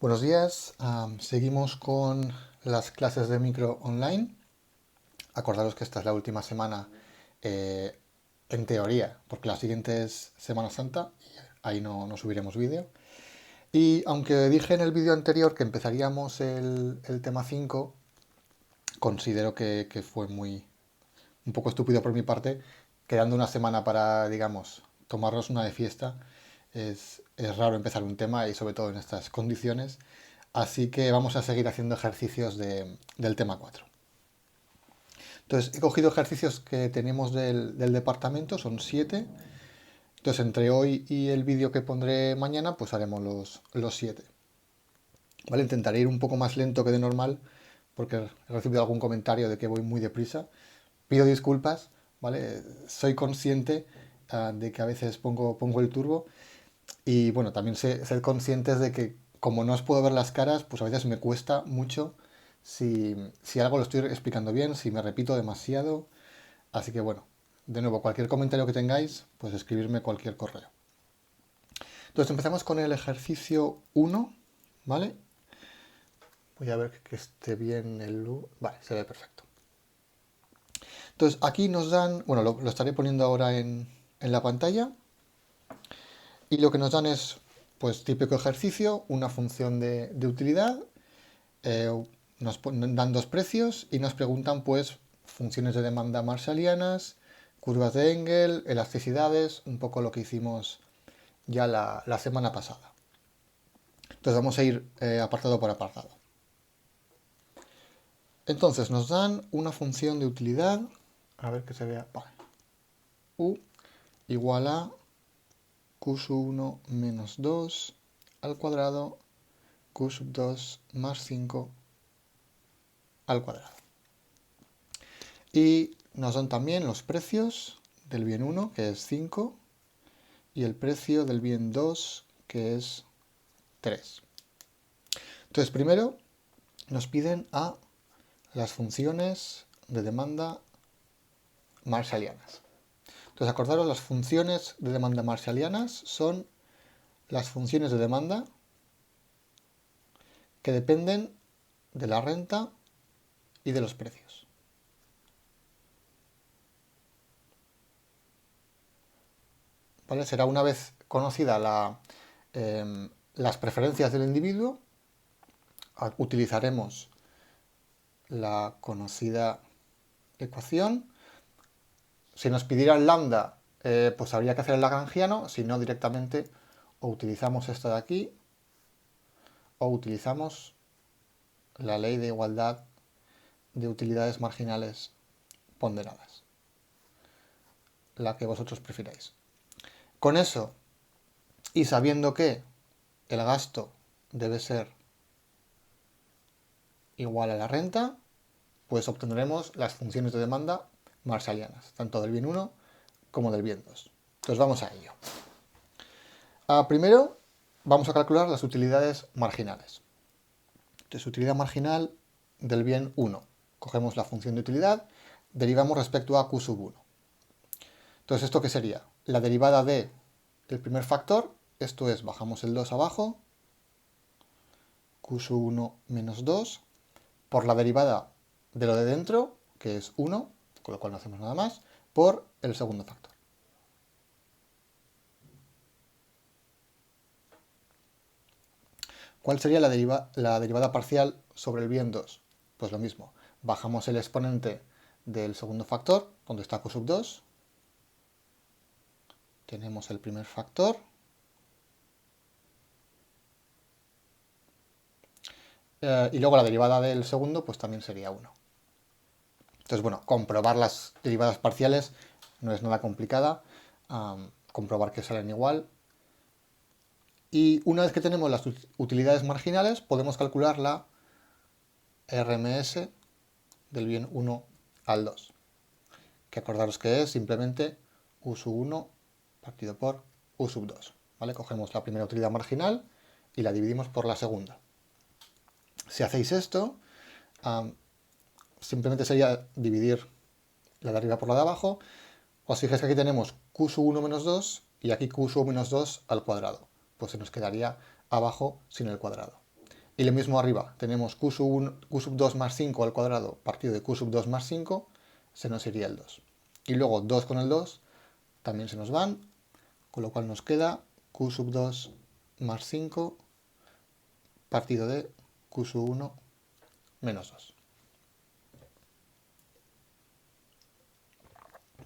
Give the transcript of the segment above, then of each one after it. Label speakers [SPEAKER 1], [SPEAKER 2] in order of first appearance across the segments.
[SPEAKER 1] Buenos días, seguimos con las clases de micro online. Acordaros que esta es la última semana, eh, en teoría, porque la siguiente es Semana Santa y ahí no subiremos vídeo. Y aunque dije en el vídeo anterior que empezaríamos el tema 5, considero que fue un poco estúpido por mi parte, quedando una semana para, digamos, tomarnos una de fiesta. Es raro empezar un tema y sobre todo en estas condiciones. Así que vamos a seguir haciendo ejercicios del tema 4. Entonces, he cogido ejercicios que tenemos del departamento, son 7. Entonces, entre hoy y el vídeo que pondré mañana, pues haremos los 7. ¿Vale? Intentaré ir un poco más lento que de normal, porque he recibido algún comentario de que voy muy deprisa. Pido disculpas, ¿vale? Soy consciente de que a veces pongo el turbo. Y bueno, también ser conscientes de que como no os puedo ver las caras, pues a veces me cuesta mucho si algo lo estoy explicando bien, si me repito demasiado. Así que bueno, de nuevo, cualquier comentario que tengáis, pues escribirme cualquier correo. Entonces empezamos con el ejercicio 1, ¿vale? Voy a ver que esté bien Vale, se ve perfecto. Entonces aquí nos dan, bueno, lo estaré poniendo ahora en la pantalla. Y lo que nos dan es, pues, típico ejercicio, una función de utilidad, eh, dan dos precios y nos preguntan, pues, funciones de demanda marshallianas, curvas de Engel, elasticidades, un poco lo que hicimos ya la semana pasada. Entonces vamos a ir apartado por apartado. Entonces nos dan una función de utilidad, a ver que se vea, vale. U igual a q sub 1 menos 2 al cuadrado q sub 2 más 5 al cuadrado. Y nos dan también los precios del bien 1, que es 5, y el precio del bien 2, que es 3. Entonces, primero nos piden a las funciones de demanda marshallianas. Entonces, acordaros, las funciones de demanda marshallianas son las funciones de demanda que dependen de la renta y de los precios. ¿Vale? Será una vez conocida las preferencias del individuo, utilizaremos la conocida ecuación. Si nos pidieran lambda, pues habría que hacer el lagrangiano, si no directamente o utilizamos esta de aquí o utilizamos la ley de igualdad de utilidades marginales ponderadas, la que vosotros prefiráis. Con eso, y sabiendo que el gasto debe ser igual a la renta, pues obtendremos las funciones de demanda marshallianas, tanto del bien 1 como del bien 2. Entonces vamos a ello. Primero vamos a calcular las utilidades marginales. Entonces, utilidad marginal del bien 1. Cogemos la función de utilidad, derivamos respecto a q sub 1. Entonces, ¿esto qué sería? La derivada del primer factor, esto es, bajamos el 2 abajo, q sub 1 menos 2, por la derivada de lo de dentro, que es 1, con lo cual no hacemos nada más, por el segundo factor. ¿Cuál sería la derivada parcial sobre el bien 2? Pues lo mismo, bajamos el exponente del segundo factor, donde está q sub 2, tenemos el primer factor, y luego la derivada del segundo pues también sería 1. Entonces, bueno, comprobar las derivadas parciales no es nada complicada, comprobar que salen igual. Y una vez que tenemos las utilidades marginales, podemos calcular la RMS del bien 1 al 2. Que acordaros que es simplemente u sub 1 partido por u sub 2. ¿Vale? Cogemos la primera utilidad marginal y la dividimos por la segunda. Si hacéis esto, simplemente sería dividir la de arriba por la de abajo. Os fijáis que aquí tenemos q sub 1 menos 2 y aquí q sub menos 2 al cuadrado. Pues se nos quedaría abajo sin el cuadrado. Y lo mismo arriba, tenemos q sub 2 más 5 al cuadrado partido de q sub 2 más 5, se nos iría el 2. Y luego 2 con el 2 también se nos van, con lo cual nos queda q sub 2 más 5 partido de q sub 1 menos 2.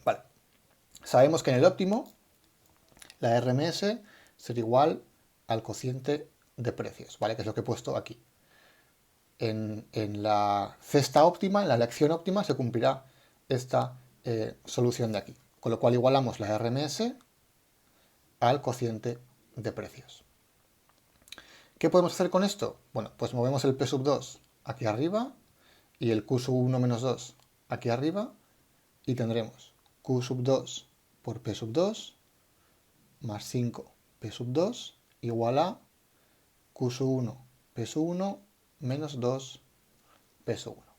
[SPEAKER 1] Vale. Sabemos que en el óptimo la RMS será igual al cociente de precios, ¿vale? Que es lo que he puesto aquí. En la cesta óptima, en la elección óptima, se cumplirá esta solución de aquí. Con lo cual igualamos la RMS al cociente de precios. ¿Qué podemos hacer con esto? Bueno, pues movemos el P sub 2 aquí arriba y el Q sub 1 menos 2 aquí arriba y tendremos Q sub 2 por P sub 2 más 5 P sub 2 igual a Q sub 1 P sub 1 menos 2 P sub 1.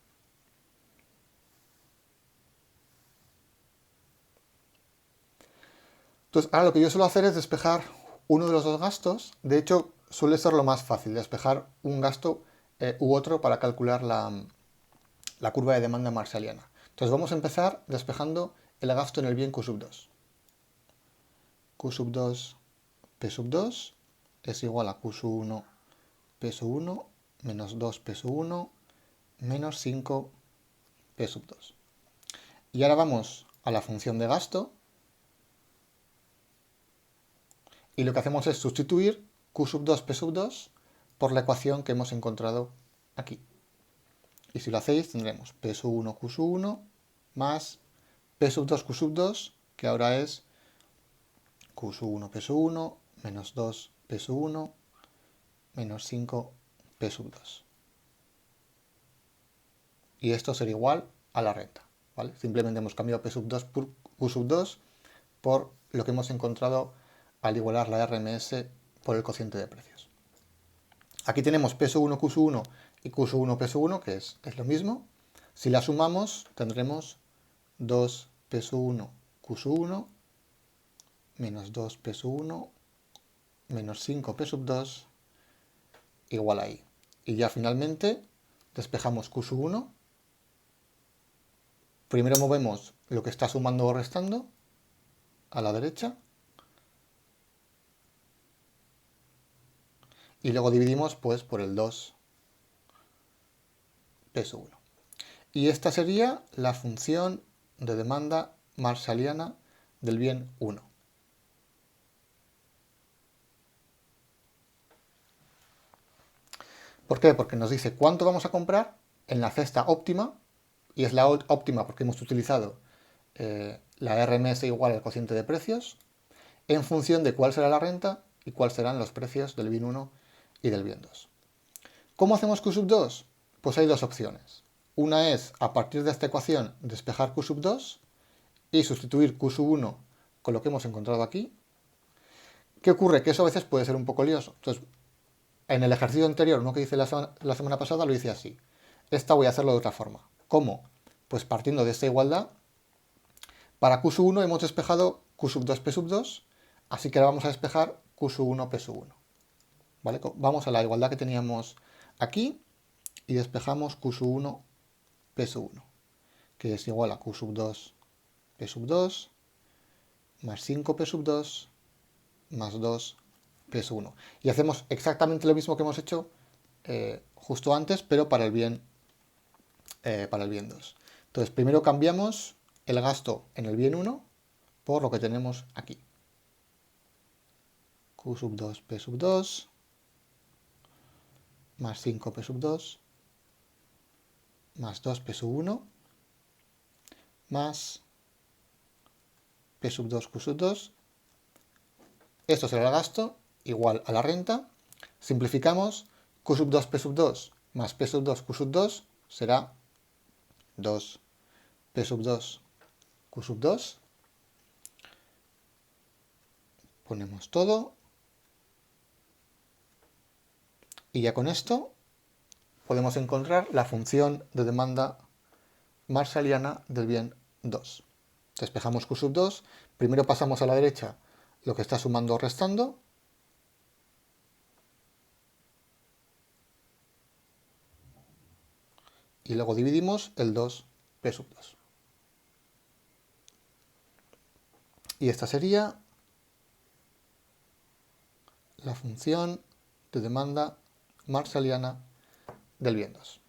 [SPEAKER 1] Entonces, ahora lo que yo suelo hacer es despejar uno de los dos gastos. De hecho, suele ser lo más fácil, despejar un gasto u otro para calcular la curva de demanda marshalliana. Entonces vamos a empezar despejando el gasto en el bien Q sub 2. Q sub 2 P sub 2 es igual a Q sub 1 P sub 1 menos 2 P sub 1 menos 5 P sub 2. Y ahora vamos a la función de gasto. Y lo que hacemos es sustituir Q sub 2 P sub 2 por la ecuación que hemos encontrado aquí. Y si lo hacéis tendremos P sub 1 Q sub 1 más P sub 2 Q sub 2, que ahora es Q sub 1 P sub 1 menos 2 P sub 1 menos 5 P sub 2. Y esto será igual a la renta, ¿vale? Simplemente hemos cambiado P sub 2 por Q sub 2 por lo que hemos encontrado al igualar la RMS por el cociente de precios. Aquí tenemos P sub 1 Q sub 1 y Q sub 1 P sub 1, que es lo mismo. Si la sumamos tendremos 2 P sub 1 Q sub 1 menos 2 P sub 1 menos 5 P sub 2 igual a I. Y ya finalmente despejamos Q sub 1. Primero movemos lo que está sumando o restando a la derecha. Y luego dividimos pues por el 2 P sub 1. Y esta sería la función de demanda marshalliana del bien 1. ¿Por qué? Porque nos dice cuánto vamos a comprar en la cesta óptima, y es la óptima porque hemos utilizado la RMS igual al cociente de precios, en función de cuál será la renta y cuáles serán los precios del bien 1 y del bien 2. ¿Cómo hacemos Q sub 2? Pues hay dos opciones. Una es, a partir de esta ecuación, despejar Q sub 2 y sustituir Q sub 1 con lo que hemos encontrado aquí. ¿Qué ocurre? Que eso a veces puede ser un poco lioso. Entonces, en el ejercicio anterior, uno que hice la semana pasada, lo hice así. Esta voy a hacerlo de otra forma. ¿Cómo? Pues partiendo de esta igualdad, para Q sub 1 hemos despejado Q sub 2 P sub 2, así que ahora vamos a despejar Q sub 1 P sub 1. ¿Vale? Vamos a la igualdad que teníamos aquí y despejamos Q sub 1 P sub 1, que es igual a Q sub 2 P sub 2 más 5 P sub 2 más 2 P sub 1. Y hacemos exactamente lo mismo que hemos hecho justo antes, pero para el bien 2. Entonces, primero cambiamos el gasto en el bien 1 por lo que tenemos aquí. Q sub 2 P sub 2 más 5 P sub 2 más 2 P sub 1 más P sub 2 Q sub 2. Esto será el gasto igual a la renta. Simplificamos, Q sub 2 P sub 2 más P sub 2 Q sub 2 será 2 P sub 2 Q sub 2. Ponemos todo. Y ya con esto podemos encontrar la función de demanda marshalliana del bien 2. Despejamos Q sub 2. Primero pasamos a la derecha lo que está sumando o restando. y luego dividimos el 2p sub 2. Y esta sería la función de demanda marshalliana del bien 2.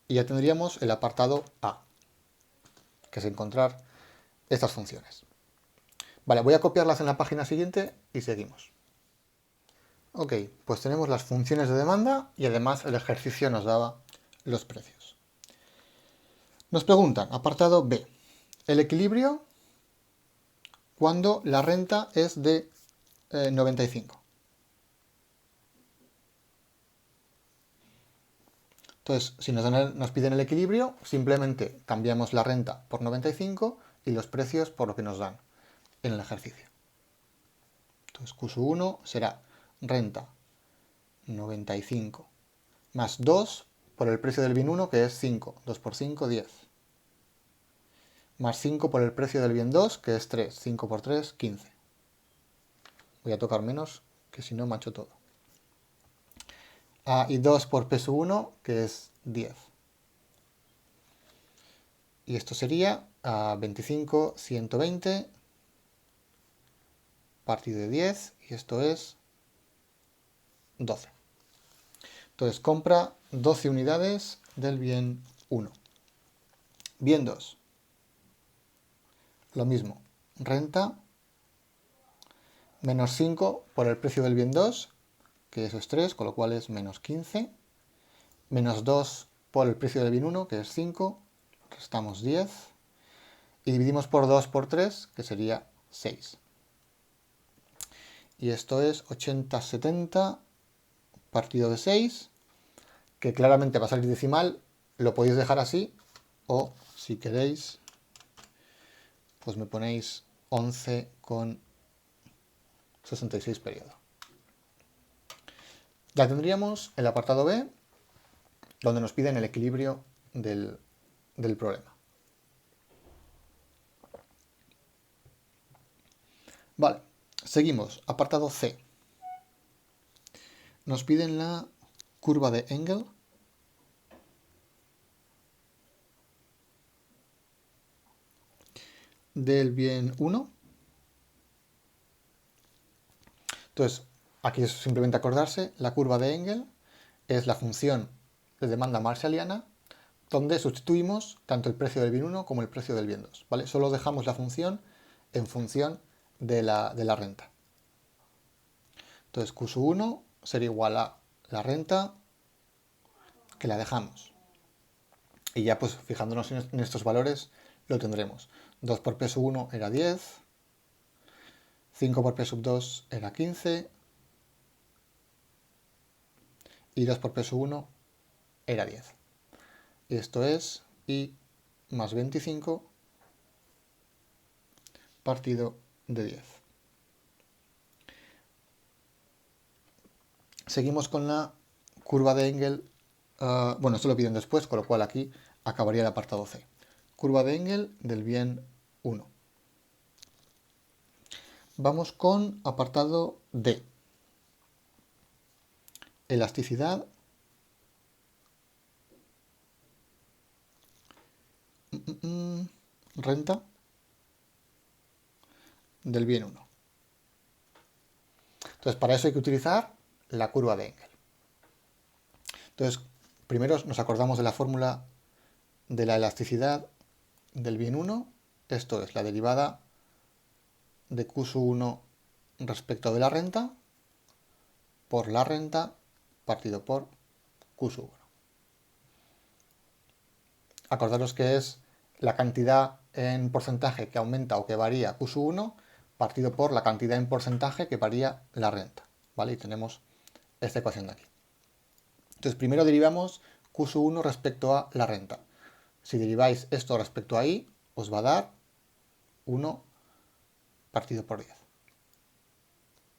[SPEAKER 1] Y ya tendríamos el apartado A, que es encontrar estas funciones. Vale, voy a copiarlas en la página siguiente y seguimos. Ok, pues tenemos las funciones de demanda y además el ejercicio nos daba los precios. Nos preguntan, apartado B, el equilibrio cuando la renta es de 95. Entonces, si nos piden el equilibrio, simplemente cambiamos la renta por 95 y los precios por lo que nos dan en el ejercicio. Entonces, Q1 será renta 95 más 2 por el precio del bien 1, que es 5. 2 por 5, 10. Más 5 por el precio del bien 2, que es 3. 5 por 3, 15. Voy a tocar menos, que si no macho todo. Y 2 por P sub 1, que es 10. Y esto sería 25, 120 partido de 10, y esto es 12. Entonces compra 12 unidades del bien 1. Bien 2. Lo mismo, renta menos 5 por el precio del bien 2, que eso es 3, con lo cual es menos 15. Menos 2 por el precio del bien 1, que es 5, restamos 10. Y dividimos por 2 por 3, que sería 6. Y esto es 80, 70 partido de 6, que claramente va a salir decimal, lo podéis dejar así, o si queréis, pues me ponéis 11,66 periodo. Ya tendríamos el apartado B, donde nos piden el equilibrio del problema. Vale, seguimos. Apartado C. Nos piden la curva de Engel. Del bien 1. Entonces, aquí es simplemente acordarse, la curva de Engel es la función de demanda marshalliana donde sustituimos tanto el precio del bien 1 como el precio del bien 2. ¿Vale? Solo dejamos la función en función de la renta. Entonces, Q1 será igual a la renta que la dejamos. Y ya pues fijándonos en estos valores lo tendremos. 2 por P sub 1 era 10, 5 por P sub 2 era 15 y 2 por P sub 1 era 10. Y esto es I más 25 partido de 10. Seguimos con la curva de Engel. Bueno, esto lo piden después, con lo cual aquí acabaría el apartado C. Curva de Engel del bien 1. Vamos con apartado D. Elasticidad renta del bien 1. Entonces, para eso hay que utilizar la curva de Engel. Entonces, primero nos acordamos de la fórmula de la elasticidad del bien 1. Esto es la derivada de Q sub 1 respecto de la renta por la renta partido por Q sub 1. Acordaros que es la cantidad en porcentaje que aumenta o que varía Q sub 1 partido por la cantidad en porcentaje que varía la renta. ¿Vale? Y tenemos esta ecuación de aquí. Entonces primero derivamos Q sub 1 respecto a la renta. Si deriváis esto respecto a I, os va a dar 1 partido por 10. ¿De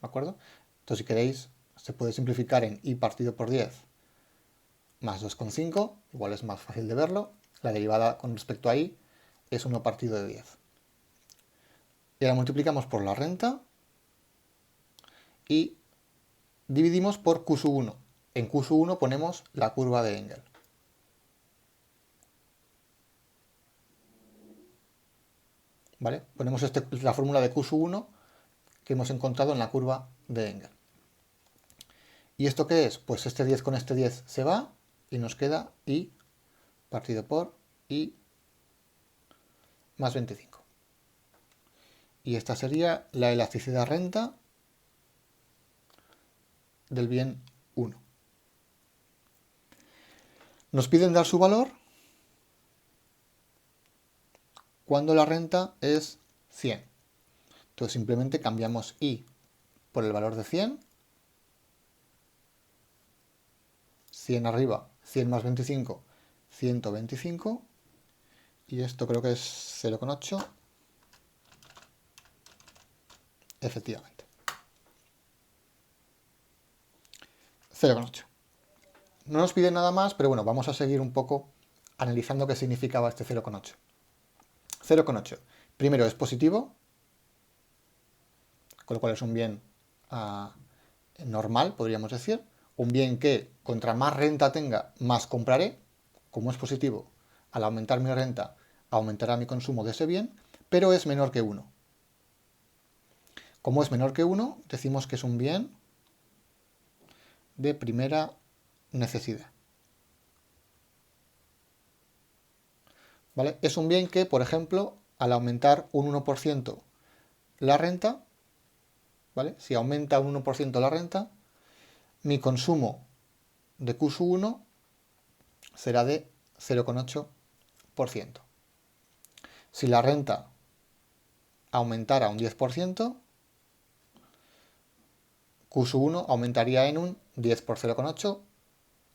[SPEAKER 1] acuerdo? Entonces si queréis, se puede simplificar en I partido por 10 más 2,5, igual es más fácil de verlo. La derivada con respecto a I es 1 partido de 10. Y ahora multiplicamos por la renta y dividimos por Q sub 1. En Q sub 1 ponemos la curva de Engel. ¿vale? Ponemos la fórmula de Q sub 1 que hemos encontrado en la curva de Engel. ¿Y esto qué es? Pues este 10 con este 10 se va y nos queda I partido por I más 25. Y esta sería la elasticidad renta del bien 1. Nos piden dar su valor cuando la renta es 100. Entonces simplemente cambiamos I por el valor de 100. 100 arriba, 100 más 25, 125. Y esto creo que es 0,8. Efectivamente. 0,8. No nos pide nada más, pero bueno, vamos a seguir un poco analizando qué significaba este 0,8. 0,8. Primero es positivo, con lo cual es un bien normal, podríamos decir. Un bien que contra más renta tenga, más compraré. Como es positivo, al aumentar mi renta, aumentará mi consumo de ese bien, pero es menor que 1. Como es menor que 1, decimos que es un bien de primera necesidad. ¿Vale? Es un bien que, por ejemplo, al aumentar un 1% la renta, ¿vale? Si aumenta un 1% la renta, mi consumo de Q sub 1 será de 0,8%. Si la renta aumentara un 10%, Q sub 1 aumentaría en un 10 por 0,8,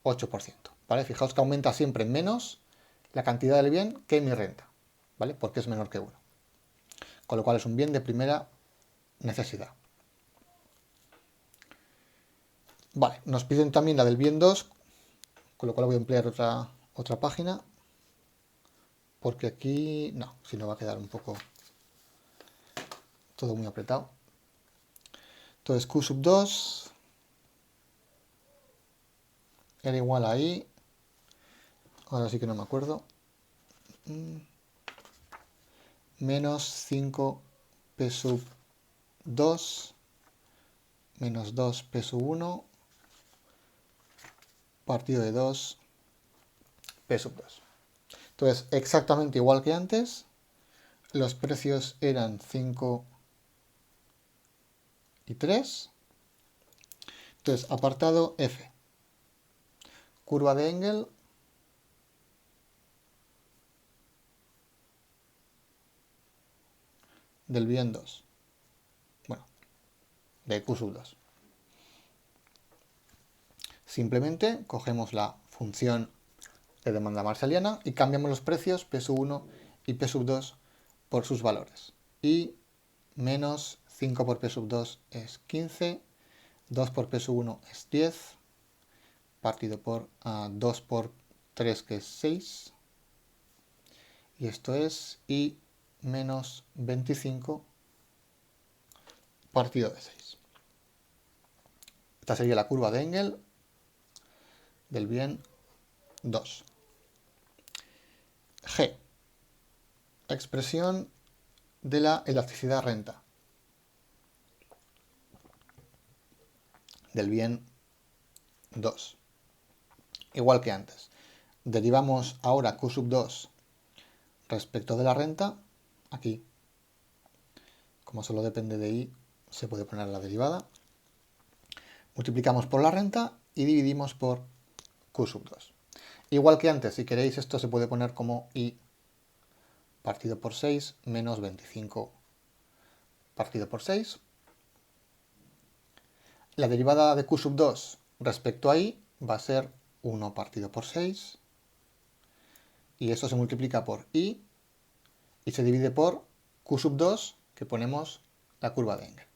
[SPEAKER 1] 8%. ¿Vale? Fijaos que aumenta siempre menos la cantidad del bien que mi renta, ¿vale? Porque es menor que 1. Con lo cual es un bien de primera necesidad. Vale, nos piden también la del bien 2, con lo cual voy a emplear otra página, porque aquí no, si no va a quedar un poco todo muy apretado. Entonces Q sub 2 era igual a I, ahora sí que no me acuerdo, menos 5 P sub 2 menos 2 P sub 1 partido de 2 P sub 2. Entonces, exactamente igual que antes, los precios eran 5 y 3. Entonces, apartado F. Curva de Engel. Del bien 2. Bueno, de Q sub 2. Simplemente cogemos la función de demanda marshalliana y cambiamos los precios P sub 1 y P sub 2 por sus valores. Y menos 5 por P sub 2 es 15, 2 por P sub 1 es 10, partido por 2 por 3 que es 6. Y esto es I menos 25 partido de 6. Esta sería la curva de Engel del bien 2. G. Expresión de la elasticidad renta del bien 2. Igual que antes. Derivamos ahora Q sub 2 respecto de la renta. Aquí, como solo depende de I, se puede poner la derivada. Multiplicamos por la renta y dividimos por Q sub 2. Igual que antes, si queréis, esto se puede poner como I partido por 6 menos 25 partido por 6. La derivada de Q sub 2 respecto a I va a ser 1 partido por 6. Y eso se multiplica por I y se divide por Q sub 2, que ponemos la curva de Engel.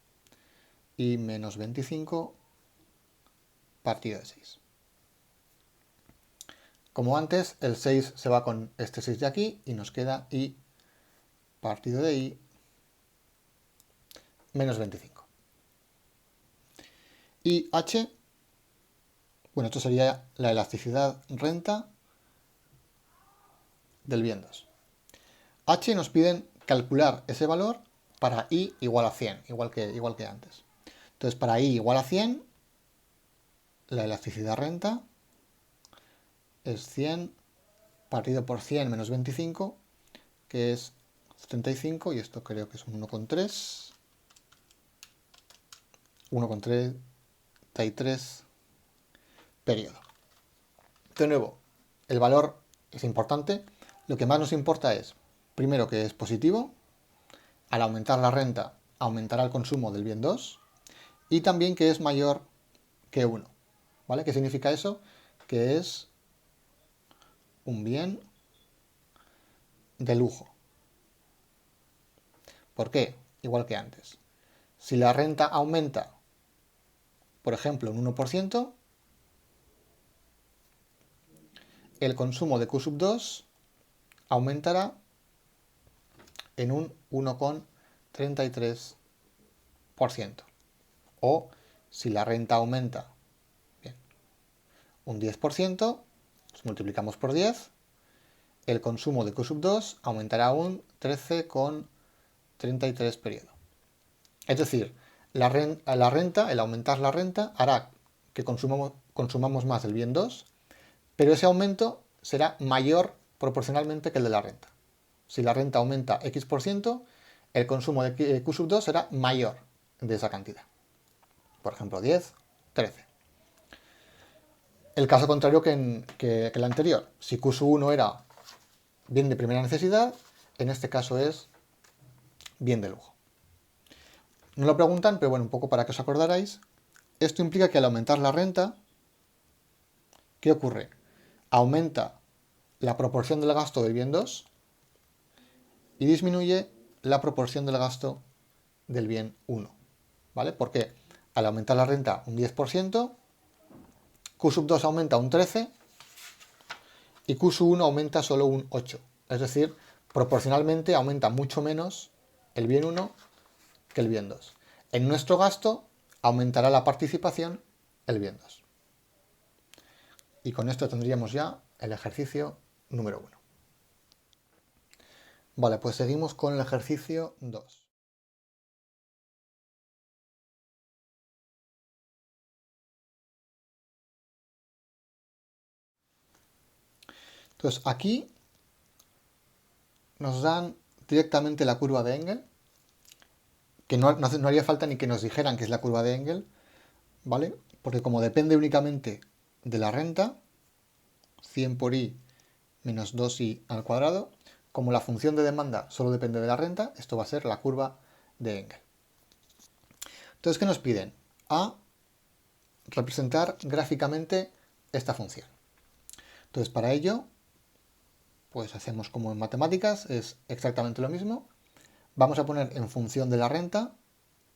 [SPEAKER 1] I menos 25 partido de 6. Como antes, el 6 se va con este 6 de aquí y nos queda I partido de I menos 25. Y H, bueno, esto sería la elasticidad renta del bien 2. H nos piden calcular ese valor para i igual a 100, igual que antes. Entonces, para i igual a 100, la elasticidad renta es 100 partido por 100 menos 25, que es 75, y esto creo que es un 1,3. 1,33 periodo. De nuevo, el valor es importante. Lo que más nos importa es, primero, que es positivo. Al aumentar la renta, aumentará el consumo del bien 2. Y también que es mayor que 1. ¿Vale? ¿Qué significa eso? Que es un bien de lujo. ¿Por qué? Igual que antes. Si la renta aumenta, por ejemplo, un 1%, el consumo de Q sub 2 aumentará en un 1,33%. O si la renta aumenta un 10%, pues multiplicamos por 10, el consumo de Q sub 2 aumentará un 13,33 periodo. Es decir, la renta, el aumentar la renta, hará que consumamos más el bien 2, pero ese aumento será mayor proporcionalmente que el de la renta. Si la renta aumenta X%, el consumo de Q sub 2 será mayor de esa cantidad. Por ejemplo, 10, 13. El caso contrario que el anterior. Si Q sub 1 era bien de primera necesidad, en este caso es bien de lujo. No lo preguntan, pero bueno, un poco para que os acordarais. Esto implica que al aumentar la renta, ¿qué ocurre? Aumenta la proporción del gasto del bien 2 y disminuye la proporción del gasto del bien 1. ¿Vale? Porque al aumentar la renta un 10%, Q sub 2 aumenta un 13 y Q sub 1 aumenta solo un 8. Es decir, proporcionalmente aumenta mucho menos el bien 1 que el bien 2. En nuestro gasto aumentará la participación el bien 2. Y con esto tendríamos ya el ejercicio número 1. Vale, pues seguimos con el ejercicio 2. Entonces aquí nos dan directamente la curva de Engel, que no haría falta ni que nos dijeran que es la curva de Engel, ¿vale? Porque como depende únicamente de la renta, 100 por i menos 2i al cuadrado, como la función de demanda solo depende de la renta, esto va a ser la curva de Engel. Entonces, ¿qué nos piden? A representar gráficamente esta función. Entonces, para ello, pues hacemos como en matemáticas, es exactamente lo mismo. Vamos a poner en función de la renta,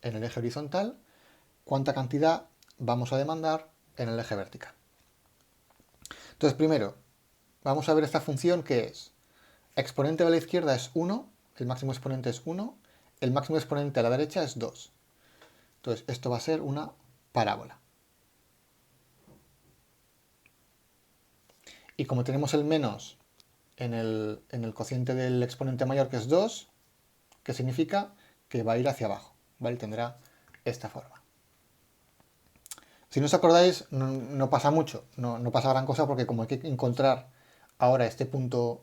[SPEAKER 1] en el eje horizontal, cuánta cantidad vamos a demandar en el eje vertical. Entonces, primero, vamos a ver esta función que es exponente a la izquierda es 1, el máximo exponente es 1, el máximo exponente a la derecha es 2. Entonces, esto va a ser una parábola. Y como tenemos el menos en el cociente del exponente mayor, que es 2, ¿qué significa? Que va a ir hacia abajo, ¿vale? Tendrá esta forma. Si no os acordáis, no pasa mucho, no pasa gran cosa, porque como hay que encontrar ahora este punto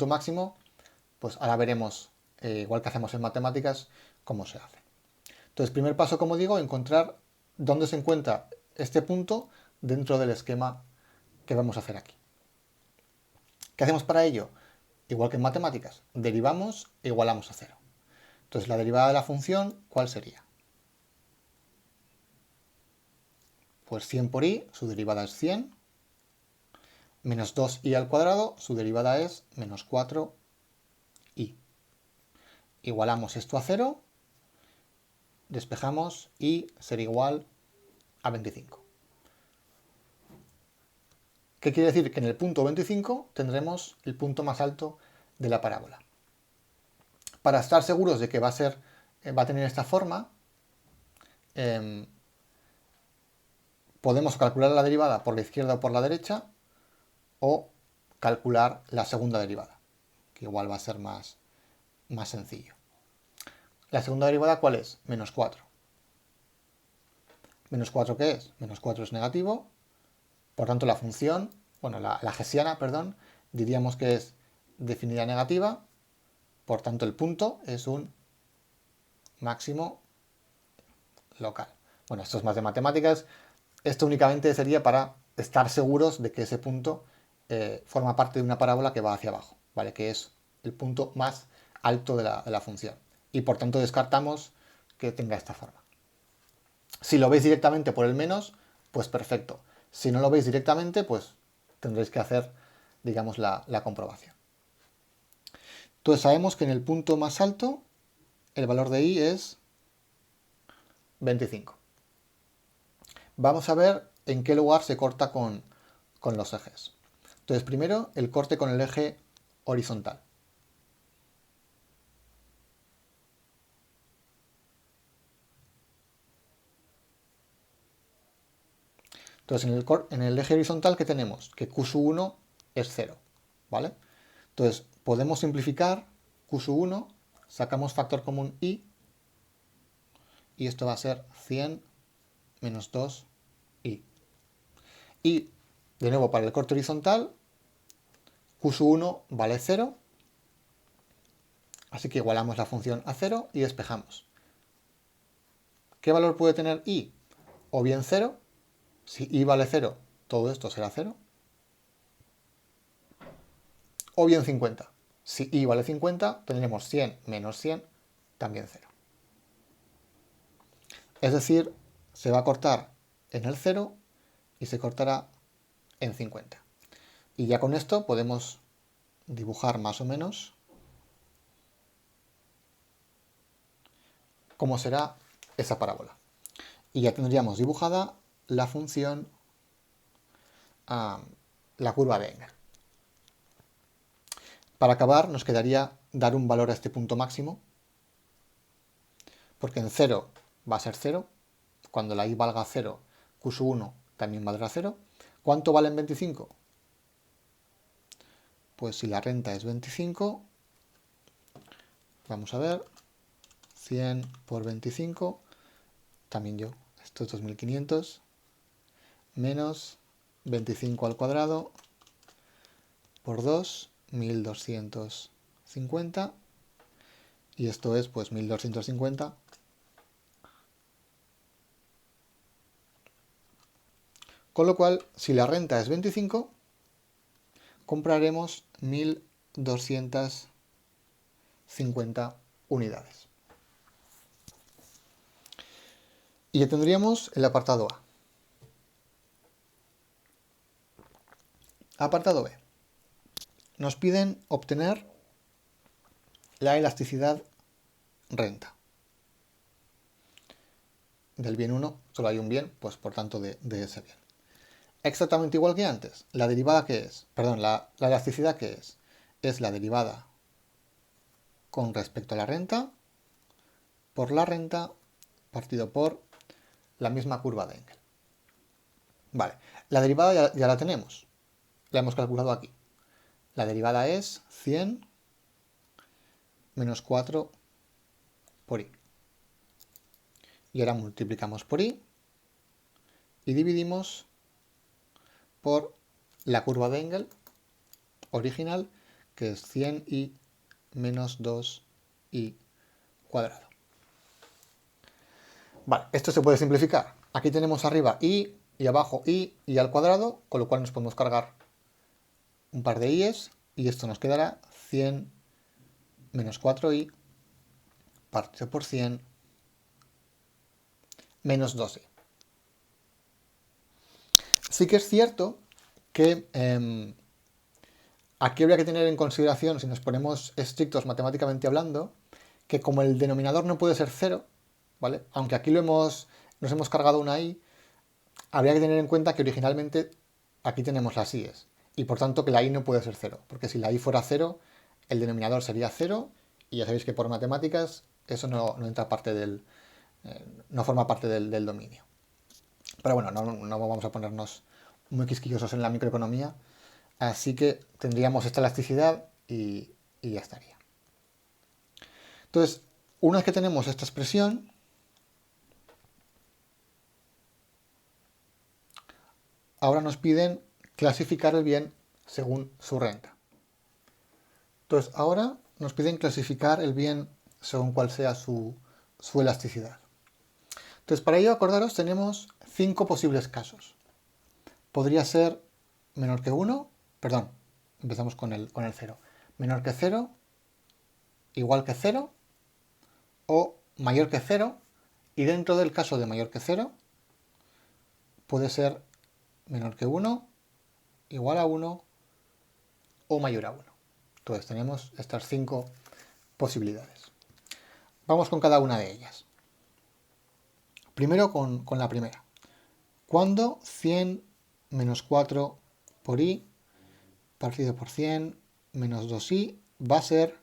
[SPEAKER 1] máximo, pues ahora veremos, igual que hacemos en matemáticas, cómo se hace. Entonces, primer paso, como digo, encontrar dónde se encuentra este punto dentro del esquema que vamos a hacer aquí. ¿Qué hacemos para ello? Igual que en matemáticas, derivamos e igualamos a 0. Entonces, la derivada de la función, ¿cuál sería? Pues 100 por i, su derivada es 100, menos 2i al cuadrado, su derivada es menos 4i. Igualamos esto a 0, despejamos y será igual a 25. ¿Qué quiere decir? Que en el punto 25 tendremos el punto más alto de la parábola. Para estar seguros de que va a tener esta forma, podemos calcular la derivada por la izquierda o por la derecha, o calcular la segunda derivada, que igual va a ser más sencillo. La segunda derivada, ¿cuál es? Menos 4. ¿Menos 4 qué es? Menos 4 es negativo, por tanto la función, bueno, la hessiana, perdón, diríamos que es definida negativa, por tanto el punto es un máximo local. Bueno, esto es más de matemáticas, esto únicamente sería para estar seguros de que ese punto forma parte de una parábola que va hacia abajo, ¿vale? Que es el punto más alto de la función. Y por tanto descartamos que tenga esta forma. Si lo veis directamente por el menos, pues perfecto. Si no lo veis directamente, pues tendréis que hacer, digamos, la comprobación. Entonces sabemos que en el punto más alto el valor de i es 25. Vamos a ver en qué lugar se corta con los ejes. Entonces primero el corte con el eje horizontal. Entonces en el eje horizontal, ¿qué tenemos? Que q sub 1 es 0, ¿vale? Entonces podemos simplificar q sub 1, sacamos factor común i, y esto va a ser 100 menos 2i. Y, de nuevo, para el corte horizontal, q sub 1 vale 0, así que igualamos la función a 0 y despejamos. ¿Qué valor puede tener i? O bien 0, si i vale 0, todo esto será 0, o bien 50. Si i vale 50, tendremos 100 menos 100, también 0. Es decir, se va a cortar en el 0 y se cortará en 50. Y ya con esto podemos dibujar más o menos cómo será esa parábola. Y ya tendríamos dibujada la función, la curva de Engel. Para acabar nos quedaría dar un valor a este punto máximo, porque en 0 va a ser 0, cuando la i valga 0, q sub 1 también valdrá 0. ¿Cuánto vale en 25? Pues si la renta es 25, vamos a ver, 100 por 25, también yo, esto es 2500, menos 25 al cuadrado por 2, 1250, y esto es pues 1250. Con lo cual, si la renta es 25, compraremos 1250 unidades. Y ya tendríamos el apartado A. Apartado B. Nos piden obtener la elasticidad renta. Del bien 1 solo hay un bien, pues por tanto de ese bien. Exactamente igual que antes. La derivada que es, perdón, la elasticidad que es la derivada con respecto a la renta por la renta partido por la misma curva de Engel. Vale, la derivada ya la tenemos, la hemos calculado aquí. La derivada es 100 menos 4 por i. Y ahora multiplicamos por i y dividimos por la curva de Engel original, que es 100i menos 2i cuadrado. Vale, esto se puede simplificar. Aquí tenemos arriba i y abajo i y al cuadrado, con lo cual nos podemos cargar un par de i's y esto nos quedará 100 menos 4i partido por 100 menos 2i. Sí que es cierto que aquí habría que tener en consideración, si nos ponemos estrictos matemáticamente hablando, que como el denominador no puede ser 0, ¿vale? Aunque aquí nos hemos cargado una i, habría que tener en cuenta que originalmente aquí tenemos las i's y por tanto que la i no puede ser 0, porque si la i fuera 0, el denominador sería 0 y ya sabéis que por matemáticas eso no entra parte no forma parte del dominio. Pero bueno, no vamos a ponernos muy quisquillosos en la microeconomía, así que tendríamos esta elasticidad y ya estaría. Entonces, Una vez que tenemos esta expresión, ahora nos piden clasificar el bien según su renta. Entonces, ahora nos piden clasificar el bien según cuál sea su elasticidad. Entonces, para ello, acordaros, tenemos 5 posibles casos. Podría ser menor que 1, perdón, empezamos con el 0. Menor que 0, igual que 0 o mayor que 0, y dentro del caso de mayor que 0 puede ser menor que 1, igual a 1 o mayor a 1. Entonces tenemos estas 5 posibilidades. Vamos con cada una de ellas. Primero con la primera. ¿Cuándo 100 menos 4 por i partido por 100 menos 2i va a ser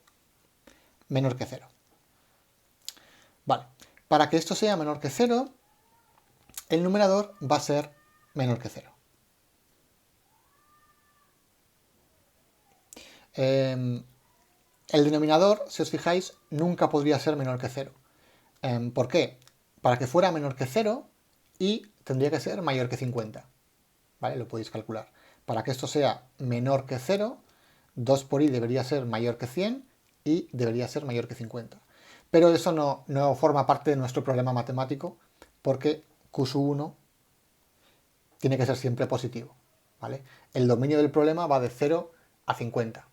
[SPEAKER 1] menor que 0? Vale, para que esto sea menor que 0, el numerador va a ser menor que 0. El denominador, si os fijáis, nunca podría ser menor que 0. ¿Por qué? Para que fuera menor que 0, i tendría que ser mayor que 50. ¿Vale? Lo podéis calcular. Para que esto sea menor que 0, 2 por i debería ser mayor que 100 y debería ser mayor que 50. Pero eso no forma parte de nuestro problema matemático porque q1 tiene que ser siempre positivo. ¿Vale? El dominio del problema va de 0 a 50.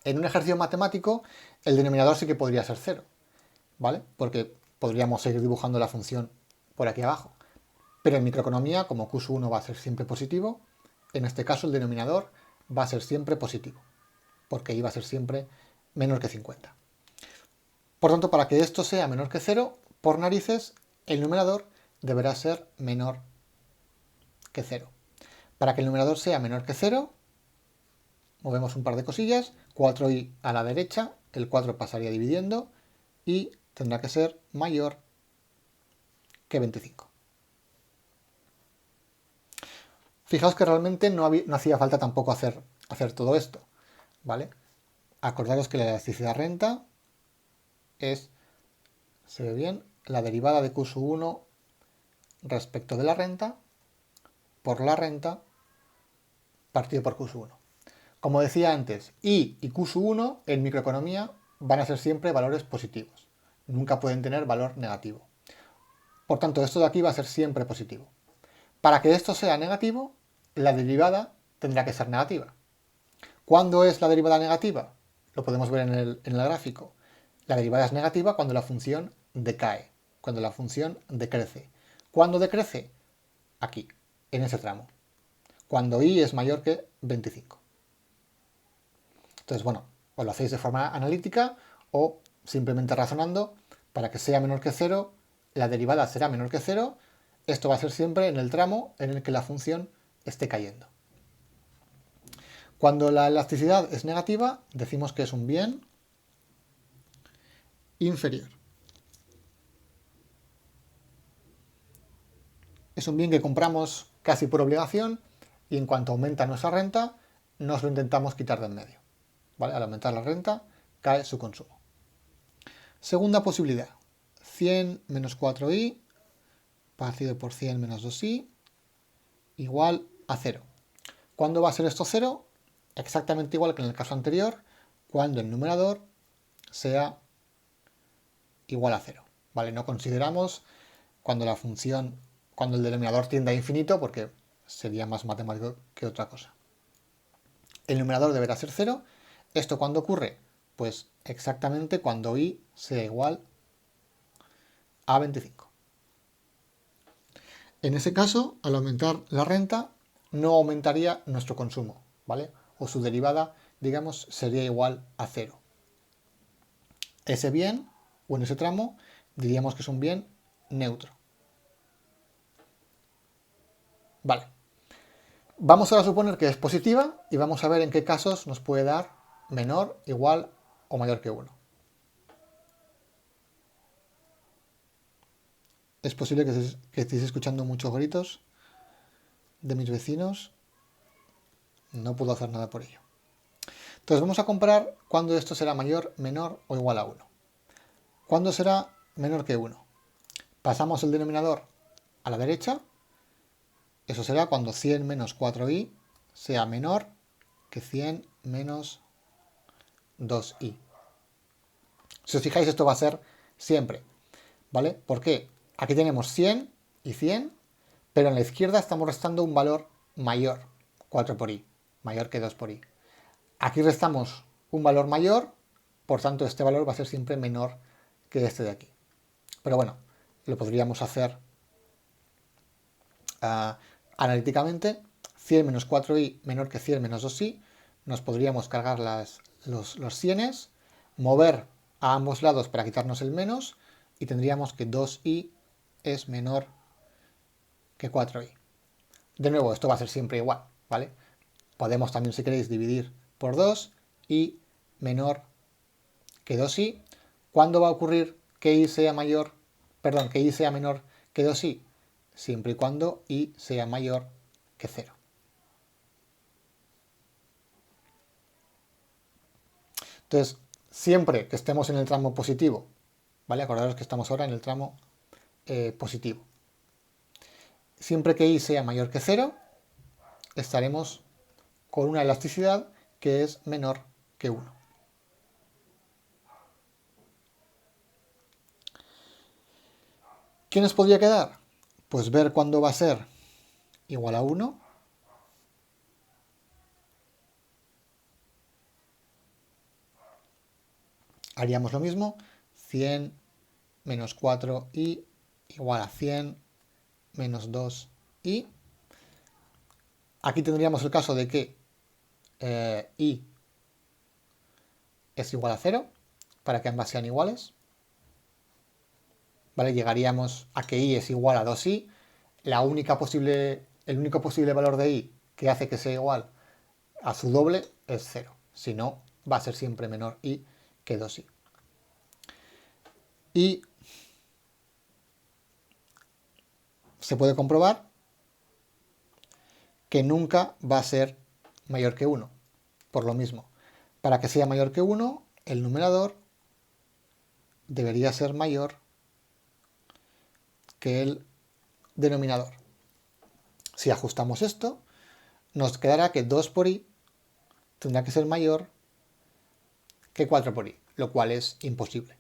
[SPEAKER 1] En un ejercicio matemático, el denominador sí que podría ser 0, ¿vale? Porque podríamos seguir dibujando la función por aquí abajo. Pero en microeconomía, como q1 va a ser siempre positivo, en este caso el denominador va a ser siempre positivo, porque i va a ser siempre menor que 50. Por tanto, para que esto sea menor que 0, por narices, el numerador deberá ser menor que 0. Para que el numerador sea menor que 0, movemos un par de cosillas, 4i a la derecha, el 4 pasaría dividiendo y tendrá que ser mayor que 25. Fijaos que realmente no hacía falta tampoco hacer todo esto, ¿vale? Acordaros que la elasticidad renta es, se ve bien, la derivada de q1 respecto de la renta por la renta partido por q1. Como decía antes, i y q1 en microeconomía van a ser siempre valores positivos. Nunca pueden tener valor negativo. Por tanto, esto de aquí va a ser siempre positivo. Para que esto sea negativo, la derivada tendrá que ser negativa. ¿Cuándo es la derivada negativa? Lo podemos ver en el gráfico. La derivada es negativa cuando la función decae, cuando la función decrece. ¿Cuándo decrece? Aquí, en ese tramo. Cuando i es mayor que 25. Entonces, bueno, o lo hacéis de forma analítica o simplemente razonando. Para que sea menor que 0, la derivada será menor que 0. Esto va a ser siempre en el tramo en el que la función esté cayendo. Cuando la elasticidad es negativa, decimos que es un bien inferior. Es un bien que compramos casi por obligación y en cuanto aumenta nuestra renta, nos lo intentamos quitar de en medio. ¿Vale? Al aumentar la renta, cae su consumo. Segunda posibilidad, 100 menos 4i partido por 100 menos 2i igual a 0. ¿Cuándo va a ser esto 0? Exactamente igual que en el caso anterior, cuando el numerador sea igual a 0. ¿Vale? No consideramos cuando el denominador tiende a infinito, porque sería más matemático que otra cosa. El numerador deberá ser 0. ¿Esto cuándo ocurre? Pues exactamente cuando i sea igual a 25. En ese caso, al aumentar la renta, no aumentaría nuestro consumo, ¿vale? O su derivada, digamos, sería igual a 0. Ese bien, o en ese tramo, diríamos que es un bien neutro. Vale. Vamos ahora a suponer que es positiva y vamos a ver en qué casos nos puede dar menor, igual o mayor que 1. Es posible que estéis escuchando muchos gritos de mis vecinos. No puedo hacer nada por ello. Entonces vamos a comparar cuándo esto será mayor, menor o igual a 1. ¿Cuándo será menor que 1? Pasamos el denominador a la derecha. Eso será cuando 100 menos 4i sea menor que 100 menos 2i. Si os fijáis, esto va a ser siempre, ¿vale? ¿Por qué? Aquí tenemos 100 y 100, pero en la izquierda estamos restando un valor mayor, 4 por i, mayor que 2 por i. Aquí restamos un valor mayor, por tanto este valor va a ser siempre menor que este de aquí. Pero bueno, lo podríamos hacer analíticamente. 100 menos 4i menor que 100 menos 2i. Nos podríamos cargar los 100, mover a ambos lados para quitarnos el menos y tendríamos que 2i es menor que 4i. De nuevo, esto va a ser siempre igual, ¿vale? Podemos también, si queréis, dividir por 2 y menor que 2i. ¿Cuándo va a ocurrir que i sea menor que 2i? Siempre y cuando i sea mayor que 0. Entonces, siempre que estemos en el tramo positivo, ¿vale? Acordaros que estamos ahora en el tramo positivo. Siempre que i sea mayor que 0, estaremos con una elasticidad que es menor que 1. ¿Qué nos podría quedar? Pues ver cuándo va a ser igual a 1. Haríamos lo mismo. 100 menos 4i igual a 100 menos 2i. Aquí tendríamos el caso de que i es igual a 0, para que ambas sean iguales. ¿Vale? Llegaríamos a que i es igual a 2i. El único posible valor de i que hace que sea igual a su doble es 0. Si no, va a ser siempre menor i que 2i. Y se puede comprobar que nunca va a ser mayor que 1. Por lo mismo, para que sea mayor que 1, el numerador debería ser mayor que el denominador. Si ajustamos esto, nos quedará que 2 por i tendrá que ser mayor que 4 por i, lo cual es imposible.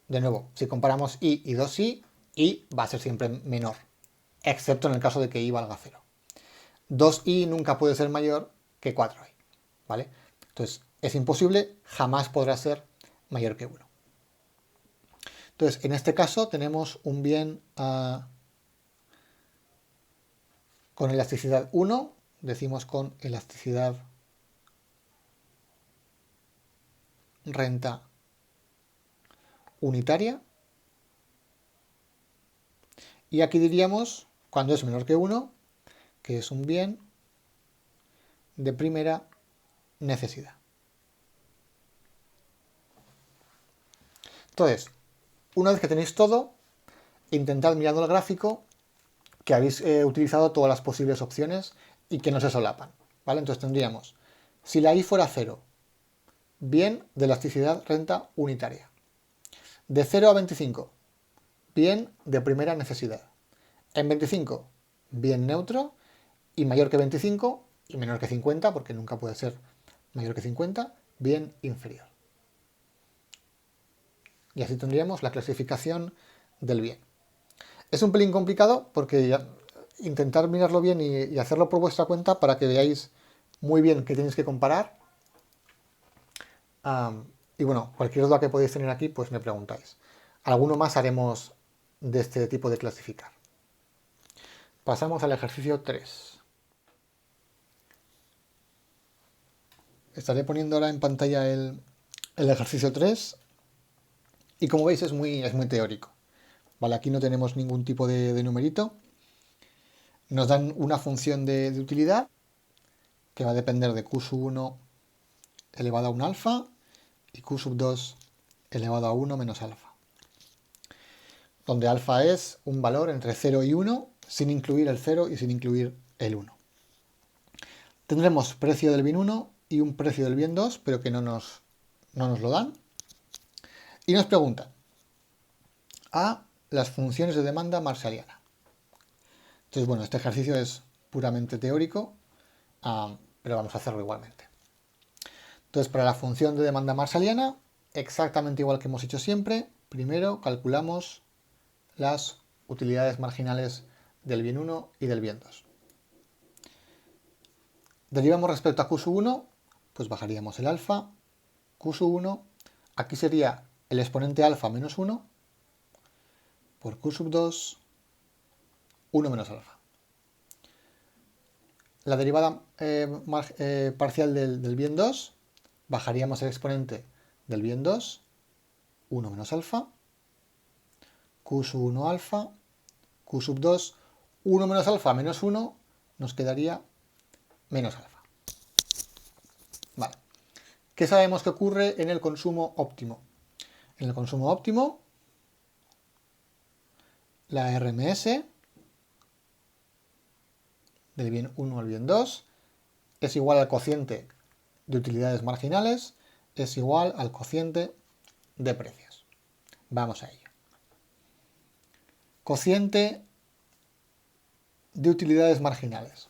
[SPEAKER 1] De nuevo, si comparamos i y 2i, i va a ser siempre menor, excepto en el caso de que i valga 0. 2i nunca puede ser mayor que 4i, ¿vale? Entonces, es imposible, jamás podrá ser mayor que 1. Entonces, en este caso tenemos un bien con elasticidad 1, decimos con elasticidad renta unitaria. Y aquí diríamos, cuando es menor que 1, que es un bien de primera necesidad. Entonces, una vez que tenéis todo, intentad mirando el gráfico que habéis utilizado todas las posibles opciones y que no se solapan, ¿vale? Entonces tendríamos, si la i fuera 0, bien de elasticidad renta unitaria. De 0 a 25, bien de primera necesidad. En 25, bien neutro, y mayor que 25 y menor que 50, porque nunca puede ser mayor que 50, bien inferior. Y así tendríamos la clasificación del bien. Es un pelín complicado porque intentar mirarlo bien y hacerlo por vuestra cuenta para que veáis muy bien qué tenéis que comparar. Y bueno, cualquier duda que podéis tener aquí, pues me preguntáis. Alguno más haremos de este tipo de clasificar. Pasamos al ejercicio 3. Estaré poniendo ahora en pantalla el ejercicio 3 y como veis es muy teórico. Vale, aquí no tenemos ningún tipo de numerito. Nos dan una función de utilidad que va a depender de q sub 1 elevado a un alfa y q sub 2 elevado a 1 menos alfa. Donde alfa es un valor entre 0 y 1 sin incluir el 0 y sin incluir el 1. Tendremos precio del bien 1 y un precio del bien 2, pero que no nos no nos lo dan. Y nos preguntan a las funciones de demanda marshalliana. Entonces, bueno, este ejercicio es puramente teórico, pero vamos a hacerlo igualmente. Entonces, para la función de demanda marshalliana, exactamente igual que hemos hecho siempre, primero calculamos las utilidades marginales del bien 1 y del bien 2. Derivamos respecto a Q1, pues bajaríamos el alfa, Q1, aquí sería el exponente alfa menos 1, por Q2, 1 menos alfa. La derivada parcial del bien 2, bajaríamos el exponente del bien 2, 1 menos alfa, Q1 alfa, Q2, 1 menos alfa menos 1, nos quedaría menos alfa. Vale. ¿Qué sabemos que ocurre en el consumo óptimo? En el consumo óptimo, la RMS del bien 1 al bien 2 es igual al cociente de utilidades marginales, es igual al cociente de precios. Vamos a ello. Cociente de utilidades marginales.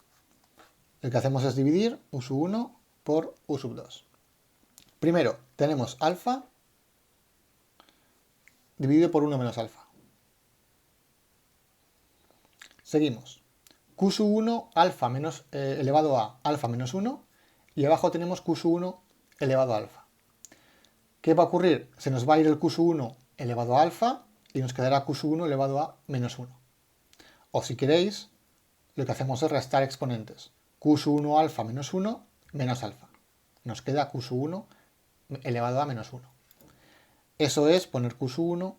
[SPEAKER 1] Lo que hacemos es dividir U1 por U2. Primero, tenemos alfa dividido por 1 menos alfa. Seguimos. Q1 alfa menos, elevado a alfa menos 1 y abajo tenemos Q1 elevado a alfa. ¿Qué va a ocurrir? Se nos va a ir el Q1 elevado a alfa y nos quedará Q1 elevado a menos 1. O si queréis, lo que hacemos es restar exponentes. Q1 alfa menos 1 menos alfa. Nos queda Q1 elevado a menos 1. Eso es poner Q1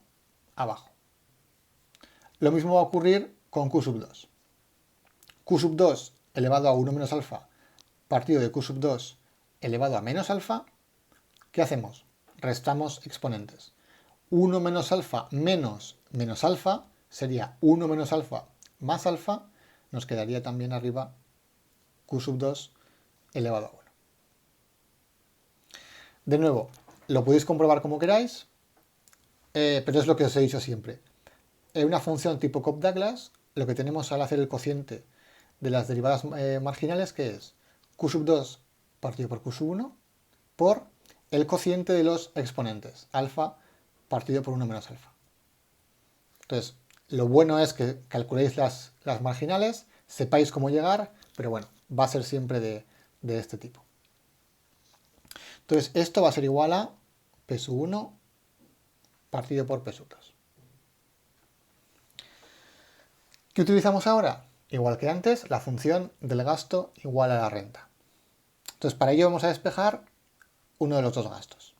[SPEAKER 1] abajo. Lo mismo va a ocurrir con Q2. Q2 elevado a 1 menos alfa partido de Q2 elevado a menos alfa. ¿Qué hacemos? Restamos exponentes. 1 menos alfa menos menos alfa sería 1 menos alfa más alfa. Nos quedaría también arriba Q2 elevado a 1. De nuevo, lo podéis comprobar como queráis, pero es lo que os he dicho siempre. En una función tipo Cobb-Douglas, lo que tenemos al hacer el cociente de las derivadas marginales, que es Q2 partido por Q1 por el cociente de los exponentes, alfa partido por 1 menos alfa. Entonces, lo bueno es que calculéis las marginales, sepáis cómo llegar, pero bueno, va a ser siempre de este tipo. Entonces, esto va a ser igual a P1 partido por P2. ¿Qué utilizamos ahora? Igual que antes, la función del gasto igual a la renta. Entonces, para ello vamos a despejar uno de los dos gastos.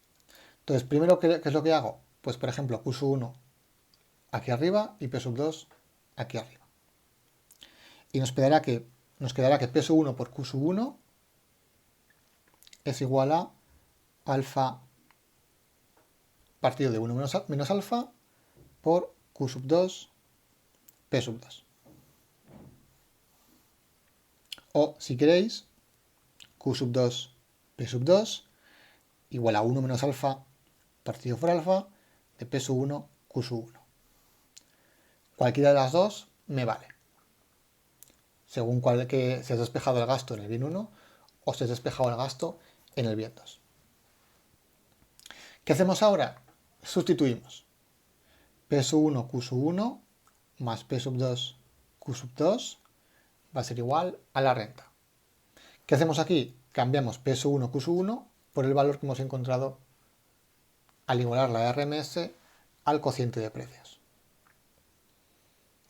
[SPEAKER 1] Entonces, primero, ¿qué es lo que hago? Pues, por ejemplo, Q1 aquí arriba y P2 aquí arriba. Y nos quedará que P1 por Q1 es igual a alfa partido de 1 menos alfa por Q2 P2. O, si queréis, Q2 P2 igual a 1 menos alfa partido por alfa de P1 Q1. Cualquiera de las dos me vale. Según cuál que se ha despejado el gasto en el bien 1 o se ha despejado el gasto en el bien 2. ¿Qué hacemos ahora? Sustituimos. P1 Q1 más P2 Q2 va a ser igual a la renta. ¿Qué hacemos aquí? Cambiamos P1 Q1 por el valor que hemos encontrado al igualar la RMS al cociente de precios.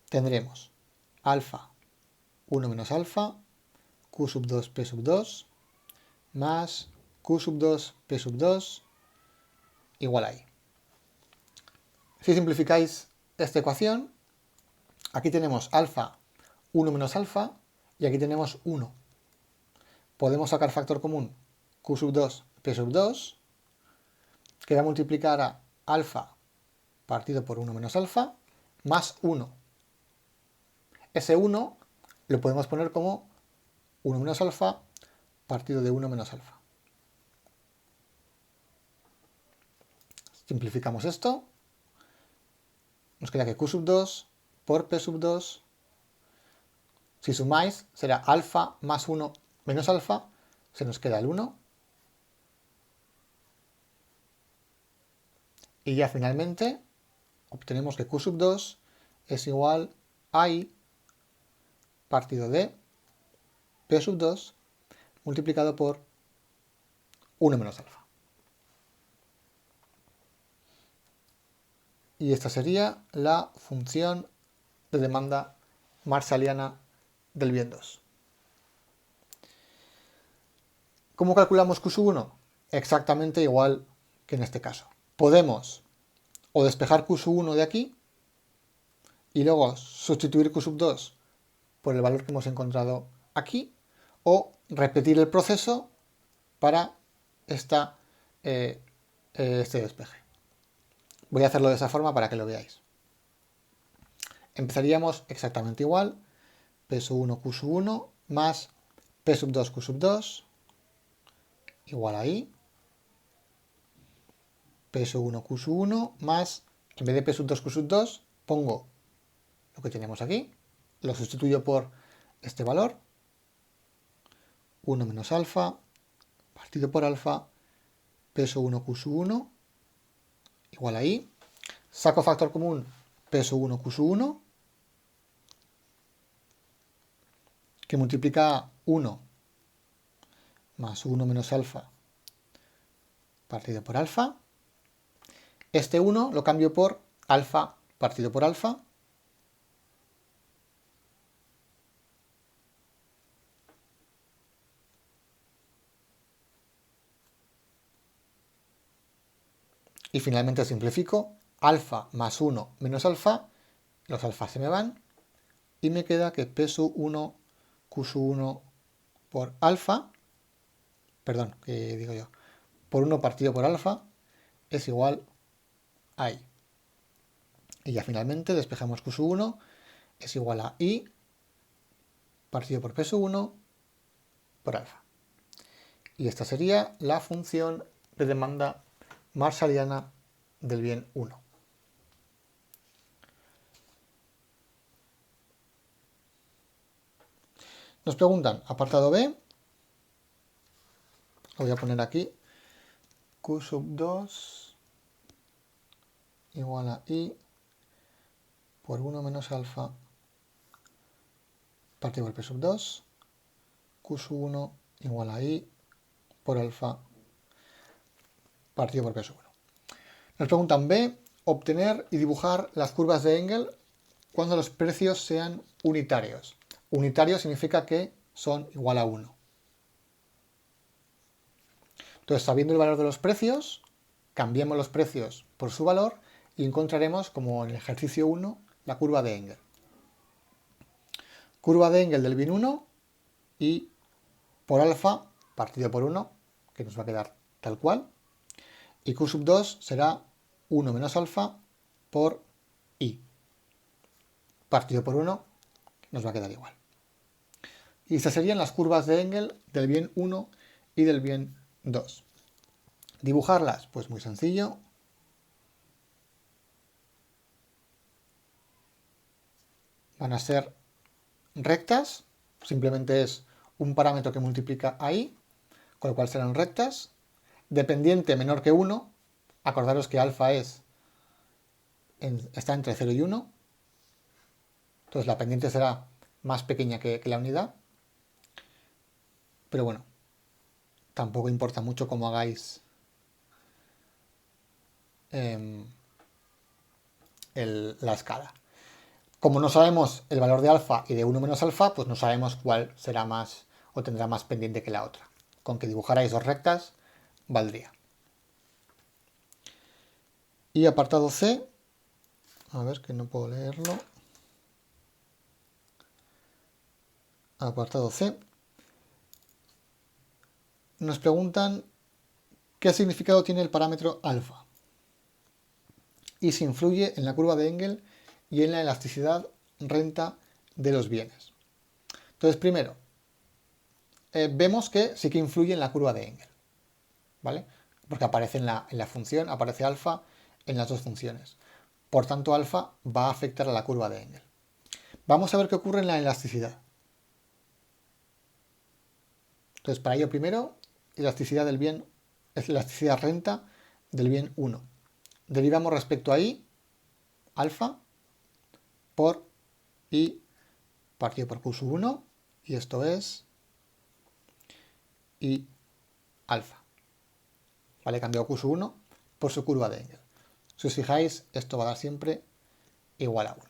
[SPEAKER 1] Tendremos alfa 1 menos alfa Q2 P2 más Q2 P2 igual a I. Si simplificáis esta ecuación, aquí tenemos alfa 1 menos alfa y aquí tenemos 1. Podemos sacar factor común Q2 P2, que va a multiplicar a alfa partido por 1 menos alfa más 1. Ese 1 lo podemos poner como 1 menos alfa partido de 1 menos alfa. Simplificamos esto. Nos queda que Q sub 2 por P sub 2. Si sumáis, será alfa más 1 menos alfa. Se nos queda el 1. Y ya finalmente obtenemos que Q sub 2 es igual a I partido de P sub 2 multiplicado por 1 menos alfa. Y esta sería la función de demanda marshalliana del bien 2. ¿Cómo calculamos Q sub 1? Exactamente igual que en este caso. Podemos o despejar Q sub 1 de aquí y luego sustituir Q sub 2 por el valor que hemos encontrado aquí, o repetir el proceso para este despeje. Voy a hacerlo de esa forma para que lo veáis. Empezaríamos exactamente igual, P sub 1 Q sub 1 más P sub 2 Q sub 2 igual a I, P sub 1 Q sub 1 más, en vez de P sub 2 Q sub 2, pongo lo que tenemos aquí, lo sustituyo por este valor, 1 menos alfa, partido por alfa, P sub 1 Q sub 1 igual a I, saco factor común P sub 1 Q sub 1, que multiplica 1 más 1 menos alfa partido por alfa. Este 1 lo cambio por alfa partido por alfa. Y finalmente simplifico, alfa más 1 menos alfa, los alfas se me van, y me queda que P sub 1 Q sub 1 por alfa, perdón, ¿qué digo yo? Por 1 partido por alfa es igual a I. Y ya finalmente despejamos Q sub 1 es igual a I partido por P sub 1 por alfa. Y esta sería la función de demanda marshalliana del bien 1. Nos preguntan, apartado B, lo voy a poner aquí, Q sub 2 igual a I por 1 menos alfa partido por P sub 2, Q sub 1 igual a I por alfa partido por P sub 1. Nos preguntan B, obtener y dibujar las curvas de Engel cuando los precios sean unitarios. Unitario significa que son igual a 1. Entonces, sabiendo el valor de los precios, cambiemos los precios por su valor y encontraremos, como en el ejercicio 1, la curva de Engel. Curva de Engel del bien 1 y por alfa partido por 1, que nos va a quedar tal cual. Y Q sub 2 será 1 menos alfa por I partido por 1, que nos va a quedar igual. Y estas serían las curvas de Engel del bien 1 y del bien 2. Dibujarlas, pues muy sencillo. Van a ser rectas, simplemente es un parámetro que multiplica a I, con lo cual serán rectas. Dependiente menor que 1, acordaros que alfa está entre 0 y 1, entonces la pendiente será más pequeña que la unidad, pero bueno, tampoco importa mucho cómo hagáis la escala. Como no sabemos el valor de alfa y de 1 menos alfa, pues no sabemos cuál será más o tendrá más pendiente que la otra. Con que dibujarais dos rectas, valdría. Y apartado C, a ver que no puedo leerlo. Apartado C. Nos preguntan qué significado tiene el parámetro alfa y si influye en la curva de Engel y en la elasticidad renta de los bienes. Entonces, primero, vemos que sí que influye en la curva de Engel, ¿vale? Porque aparece en la función, aparece alfa en las dos funciones. Por tanto, alfa va a afectar a la curva de Engel. Vamos a ver qué ocurre en la elasticidad. Entonces, para ello primero, elasticidad del bien, es elasticidad renta del bien 1. Derivamos respecto a I, alfa, por I partido por Q sub 1, y esto es I alfa. ¿Vale? Cambiado Q sub 1 por su curva de Engel. Si os fijáis, esto va a dar siempre igual a 1.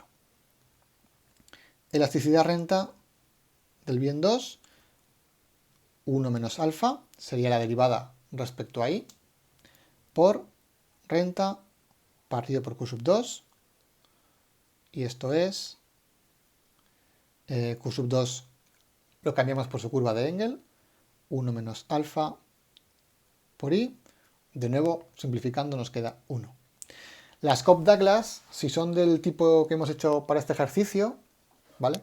[SPEAKER 1] Elasticidad renta del bien 2, 1 menos alfa, sería la derivada respecto a I, por renta partido por Q sub 2, y esto es Q sub 2 lo cambiamos por su curva de Engel, 1 menos alfa por I, de nuevo simplificando nos queda 1. Las Cobb-Douglas, si son del tipo que hemos hecho para este ejercicio, ¿vale?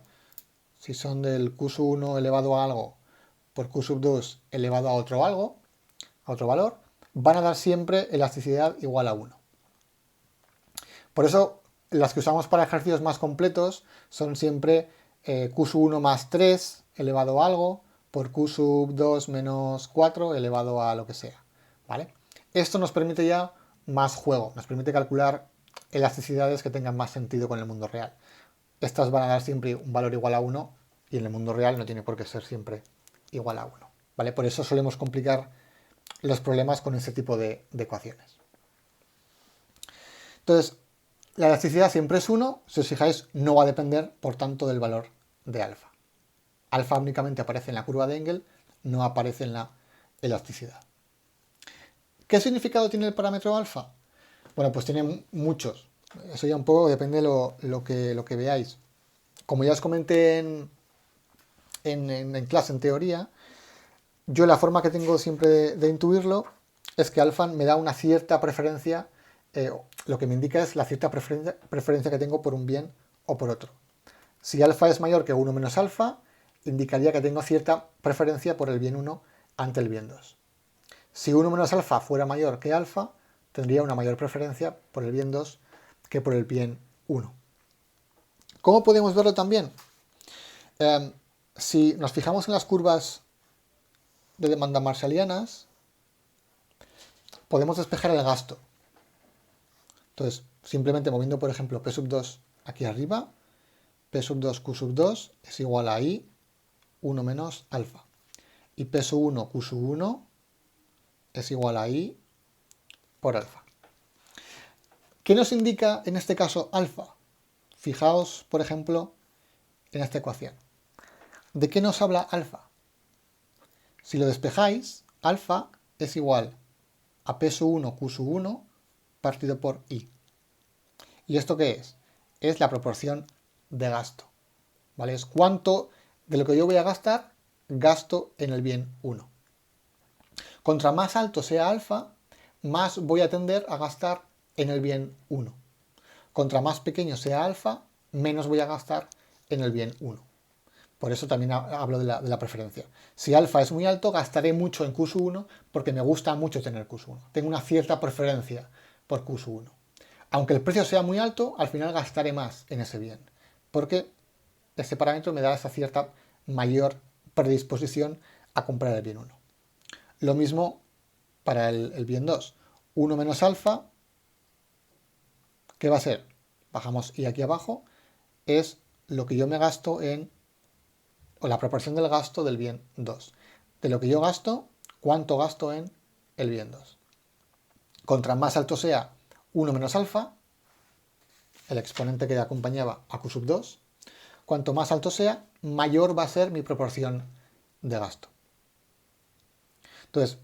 [SPEAKER 1] Si son del Q sub 1 elevado a algo por Q sub 2 elevado a otro algo, a otro valor, van a dar siempre elasticidad igual a 1. Por eso las que usamos para ejercicios más completos son siempre Q sub 1 más 3 elevado a algo por Q sub 2 menos 4 elevado a lo que sea, ¿vale? Esto nos permite ya más juego, nos permite calcular elasticidades que tengan más sentido con el mundo real. Estas van a dar siempre un valor igual a 1 y en el mundo real no tiene por qué ser siempre igual a 1, ¿vale? Por eso solemos complicar los problemas con ese tipo de ecuaciones. Entonces, la elasticidad siempre es 1, si os fijáis, no va a depender, por tanto, del valor de alfa. Alfa únicamente aparece en la curva de Engel, no aparece en la elasticidad. ¿Qué significado tiene el parámetro alfa? Bueno, pues tiene muchos. Eso ya un poco depende de lo que veáis. Como ya os comenté en clase, en teoría, yo la forma que tengo siempre de intuirlo es que alfa me da una cierta preferencia, lo que me indica es la cierta preferencia que tengo por un bien o por otro. Si alfa es mayor que 1 menos alfa, indicaría que tengo cierta preferencia por el bien 1 ante el bien 2. Si 1 menos alfa fuera mayor que alfa, tendría una mayor preferencia por el bien 2 que por el bien 1. ¿Cómo podemos verlo también? Si nos fijamos en las curvas de demanda marshallianas, podemos despejar el gasto. Entonces, simplemente moviendo, por ejemplo, P sub 2 aquí arriba, P sub 2 Q sub 2 es igual a I 1 menos alfa. Y P sub 1 Q sub 1 es igual a I por alfa. ¿Qué nos indica en este caso alfa? Fijaos, por ejemplo, en esta ecuación. ¿De qué nos habla alfa? Si lo despejáis, alfa es igual a P sub 1 Q sub 1 partido por I. ¿Y esto qué es? Es la proporción de gasto, ¿vale? Es cuánto de lo que yo voy a gastar, gasto en el bien 1. Contra más alto sea alfa, más voy a tender a gastar en el bien 1. Contra más pequeño sea alfa, menos voy a gastar en el bien 1. Por eso también hablo de la preferencia. Si alfa es muy alto, gastaré mucho en Q sub 1 porque me gusta mucho tener Q sub 1. Tengo una cierta preferencia por Q sub 1. Aunque el precio sea muy alto, al final gastaré más en ese bien. Porque este parámetro me da esa cierta mayor predisposición a comprar el bien 1. Lo mismo para el bien 2. 1 menos alfa, ¿qué va a ser? Bajamos y aquí abajo, es lo que yo me gasto o la proporción del gasto del bien 2. De lo que yo gasto, ¿cuánto gasto en el bien 2? Contra más alto sea 1 menos alfa, el exponente que acompañaba a Q sub 2, cuanto más alto sea, mayor va a ser mi proporción de gasto. Entonces,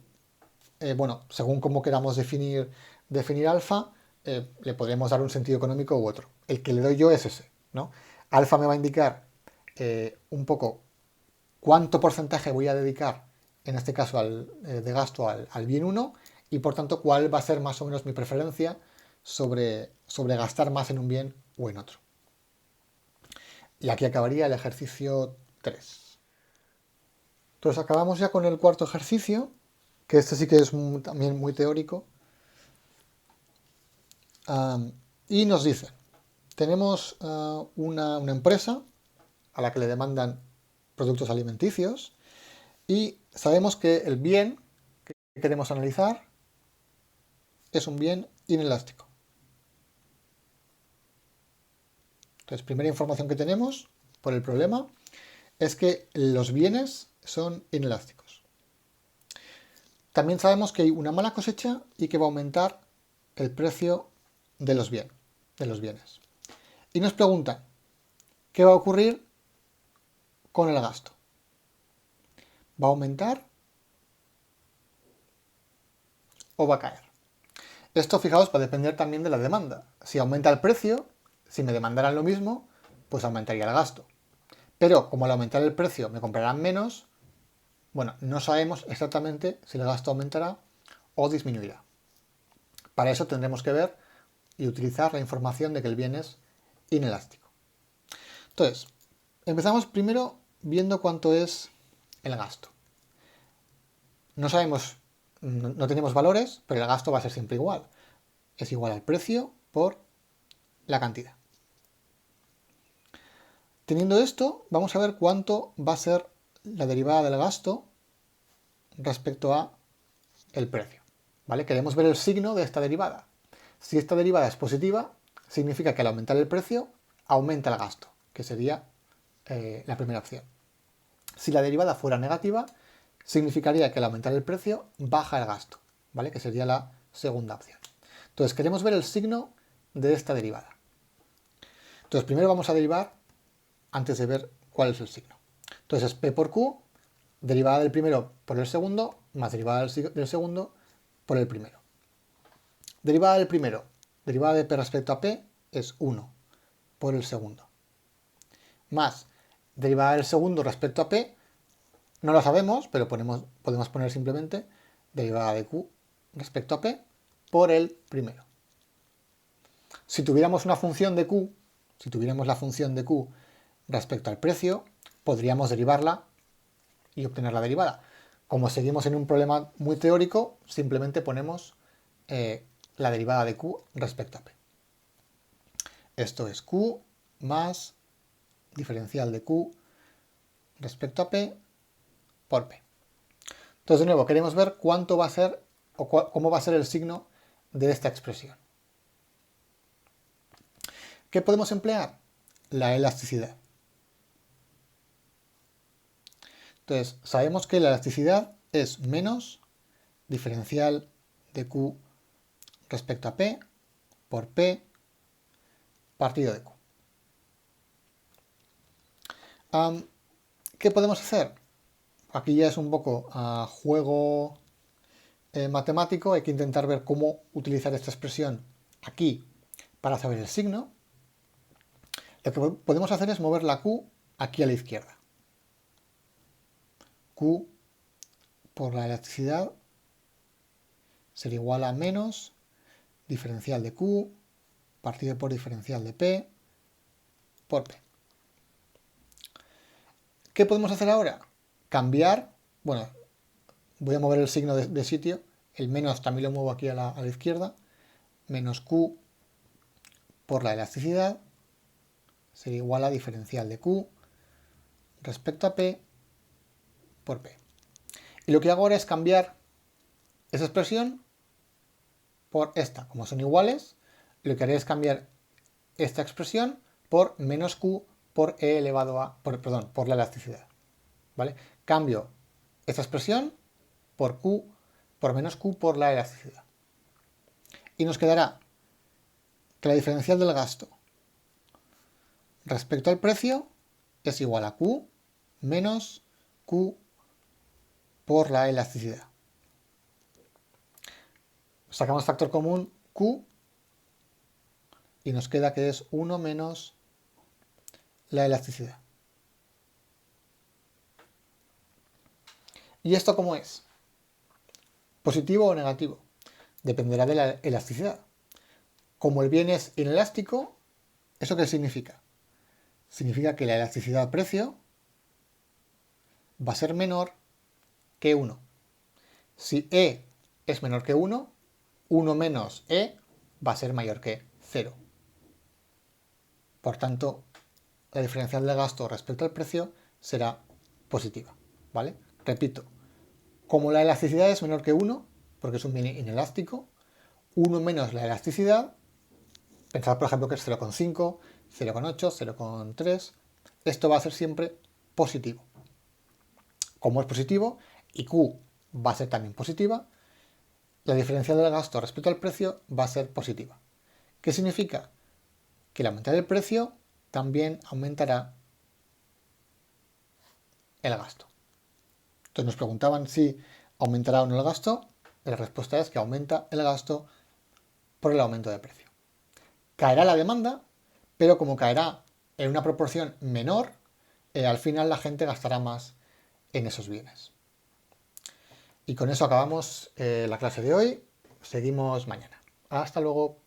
[SPEAKER 1] bueno, según cómo queramos definir alfa, le podremos dar un sentido económico u otro. El que le doy yo es ese, ¿no? Alfa me va a indicar un poco cuánto porcentaje voy a dedicar, en este caso de gasto al bien 1, y por tanto cuál va a ser más o menos mi preferencia sobre gastar más en un bien o en otro. Y aquí acabaría el ejercicio 3. Entonces acabamos ya con el cuarto ejercicio, que este sí que es también muy teórico. Y nos dicen, tenemos una empresa a la que le demandan productos alimenticios y sabemos que el bien que queremos analizar es un bien inelástico. Entonces, primera información que tenemos por el problema es que los bienes son inelásticos. También sabemos que hay una mala cosecha y que va a aumentar el precio de los bienes. Y nos preguntan, ¿qué va a ocurrir con el gasto? ¿Va a aumentar o va a caer? Esto, fijaos, va a depender también de la demanda. Si aumenta el precio, si me demandaran lo mismo, pues aumentaría el gasto. Pero como al aumentar el precio me comprarán menos, bueno, no sabemos exactamente si el gasto aumentará o disminuirá. Para eso tendremos que ver y utilizar la información de que el bien es inelástico. Entonces, empezamos primero viendo cuánto es el gasto. No sabemos, no tenemos valores, pero el gasto va a ser siempre igual. Es igual al precio por la cantidad. Teniendo esto, vamos a ver cuánto va a ser la derivada del gasto respecto a el precio. ¿Vale? Queremos ver el signo de esta derivada. Si esta derivada es positiva, significa que al aumentar el precio, aumenta el gasto, que sería la primera opción. Si la derivada fuera negativa, significaría que al aumentar el precio, baja el gasto, ¿vale? Que sería la segunda opción. Entonces, queremos ver el signo de esta derivada. Entonces, primero vamos a derivar antes de ver cuál es el signo. Entonces, es P por Q, derivada del primero por el segundo, más derivada del segundo por el primero. Derivada del primero, derivada de P respecto a P, es 1 por el segundo. Más derivada del segundo respecto a P, no la sabemos, pero podemos poner simplemente derivada de Q respecto a P por el primero. Si tuviéramos una función de Q, si tuviéramos la función de Q respecto al precio, podríamos derivarla y obtener la derivada. Como seguimos en un problema muy teórico, simplemente ponemos la derivada de Q respecto a P. Esto es Q más diferencial de Q respecto a P por P. Entonces, de nuevo, queremos ver cuánto va a ser o cómo va a ser el signo de esta expresión. ¿Qué podemos emplear? La elasticidad. Entonces, sabemos que la elasticidad es menos diferencial de Q respecto a P por P partido de Q. ¿Qué podemos hacer? Aquí ya es un poco juego matemático, hay que intentar ver cómo utilizar esta expresión aquí para saber el signo. Lo que podemos hacer es mover la Q aquí a la izquierda. Q por la elasticidad sería igual a menos diferencial de Q partido por diferencial de P por P. ¿Qué podemos hacer ahora? Cambiar, bueno, voy a mover el signo de sitio, el menos también lo muevo aquí a la izquierda, menos Q por la elasticidad sería igual a diferencial de Q respecto a P por P. Y lo que hago ahora es cambiar esa expresión por esta. Como son iguales, lo que haré es cambiar esta expresión por menos Q por E elevado a, por la elasticidad. ¿Vale? Cambio esta expresión por Q, por menos Q por la elasticidad. Y nos quedará que la diferencial del gasto respecto al precio es igual a Q menos Q por la elasticidad. Sacamos factor común Q y nos queda que es 1 menos la elasticidad. ¿Y esto cómo es? ¿Positivo o negativo? Dependerá de la elasticidad. Como el bien es inelástico, ¿eso qué significa? Significa que la elasticidad al precio va a ser menor que 1. Si E es menor que 1, 1 menos E va a ser mayor que 0. Por tanto, la diferencial de gasto respecto al precio será positiva, ¿vale? Repito, como la elasticidad es menor que 1, porque es un bien inelástico, 1 menos la elasticidad, pensad por ejemplo que es 0,5, 0,8, 0,3, esto va a ser siempre positivo. Como es positivo y Q va a ser también positiva, la diferencial del gasto respecto al precio va a ser positiva. ¿Qué significa? Que al aumentar el precio también aumentará el gasto. Entonces nos preguntaban si aumentará o no el gasto. La respuesta es que aumenta el gasto por el aumento de precio. Caerá la demanda, pero como caerá en una proporción menor, al final la gente gastará más en esos bienes. Y con eso acabamos la clase de hoy. Seguimos mañana. Hasta luego.